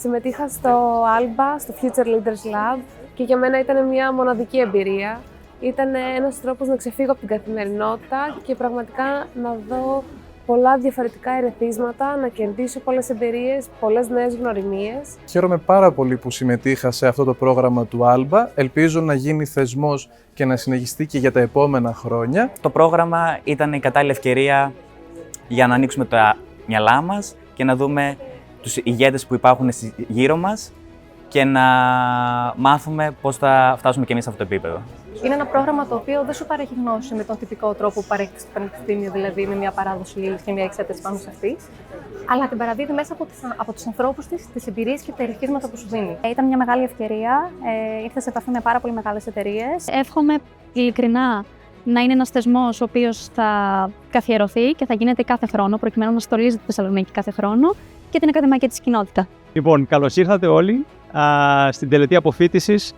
Συμμετείχα στο ALBA, στο Future Leaders Lab και για μένα ήταν μια μοναδική εμπειρία. Ήταν ένας τρόπος να ξεφύγω από την καθημερινότητα και πραγματικά να δω πολλά διαφορετικά ερεθίσματα, να κερδίσω πολλές εμπειρίες, πολλές νέες γνωριμίες. Χαίρομαι πάρα πολύ που συμμετείχα σε αυτό το πρόγραμμα του ALBA. Ελπίζω να γίνει θεσμός και να συνεχιστεί και για τα επόμενα χρόνια. Το πρόγραμμα ήταν η κατάλληλη ευκαιρία για να ανοίξουμε τα μυαλά μας και να δούμε τους ηγέτες που υπάρχουν γύρω μας και να μάθουμε πώς θα φτάσουμε και εμείς σε αυτό το επίπεδο. Είναι ένα πρόγραμμα το οποίο δεν σου παρέχει γνώση με τον τυπικό τρόπο που παρέχει στο πανεπιστήμιο, δηλαδή με μια παράδοση και μια εξέταση πάνω σε αυτή, αλλά την παραδίδει μέσα από τους ανθρώπους της, τις εμπειρίες και τα ερεθίσματα που σου δίνει. Ήταν μια μεγάλη ευκαιρία, ήρθα σε επαφή με πάρα πολύ μεγάλες εταιρείες. Εύχομαι ειλικρινά να είναι ένας θεσμός ο οποίος θα καθιερωθεί και θα γίνεται κάθε χρόνο, προκειμένου να στολίζει τη Θεσσαλονίκη κάθε χρόνο και την ακαδημαϊκή της κοινότητα. Λοιπόν, καλώς ήρθατε όλοι στην τελετή αποφοίτησης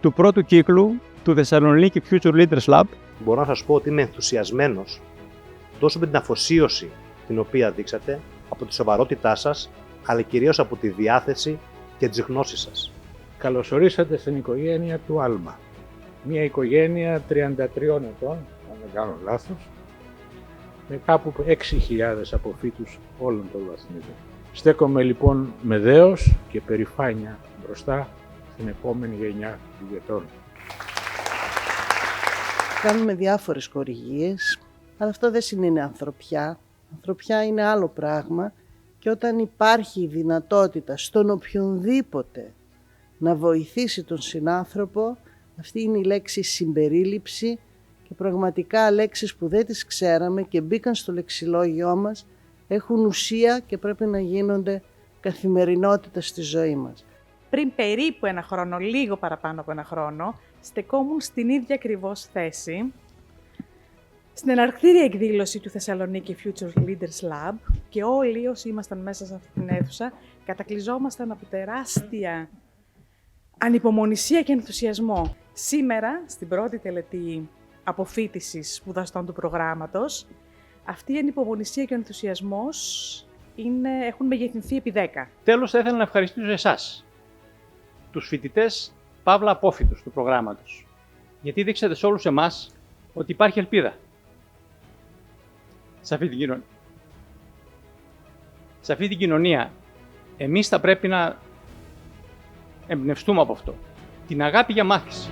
του πρώτου κύκλου του Θεσσαλονίκη Future Leaders Lab. Μπορώ να σας πω ότι είμαι ενθουσιασμένος τόσο με την αφοσίωση την οποία δείξατε, από τη σοβαρότητά σας, αλλά κυρίως από τη διάθεση και τις γνώσεις σας. Καλώς ορίσατε στην οικογένεια του ALBA. Μια οικογένεια 33 ετών, αν δεν κάνω λάθος, με κάπου 6.000 αποφύτους όλων των βαθμίδων. Στέκομαι λοιπόν με δέος και περηφάνεια μπροστά στην επόμενη γενιά ηγετών. Κάνουμε διάφορες χορηγίες, αλλά αυτό δεν είναι ανθρωπιά. Ανθρωπιά είναι άλλο πράγμα και όταν υπάρχει η δυνατότητα στον οποιονδήποτε να βοηθήσει τον συνάνθρωπο, αυτή είναι η λέξη συμπερίληψη και πραγματικά λέξεις που δεν τις ξέραμε και μπήκαν στο λεξιλόγιό μας, έχουν ουσία και πρέπει να γίνονται καθημερινότητα στη ζωή μας. Πριν περίπου ένα χρόνο, λίγο παραπάνω από ένα χρόνο, στεκόμουν στην ίδια ακριβώς θέση, στην εναρκτήρια εκδήλωση του Θεσσαλονίκη Future Leaders Lab και όλοι όσοι ήμασταν μέσα σε αυτή την αίθουσα κατακλυζόμασταν από τεράστια ανυπομονησία και ενθουσιασμό. Σήμερα, στην πρώτη τελετή αποφοίτησης σπουδαστών του προγράμματος, αυτή η ανυπομονησία και ο ενθουσιασμός έχουν μεγεθυνθεί επί 10. Τέλος, θα ήθελα να ευχαριστήσω εσάς, τους φοιτητές παύλα απόφοιτους του προγράμματος, γιατί δείξατε σε όλους εμάς ότι υπάρχει ελπίδα σε αυτή την κοινωνία. Σε αυτή την κοινωνία, εμείς θα πρέπει να εμπνευστούμε από αυτό. Την αγάπη για μάθηση.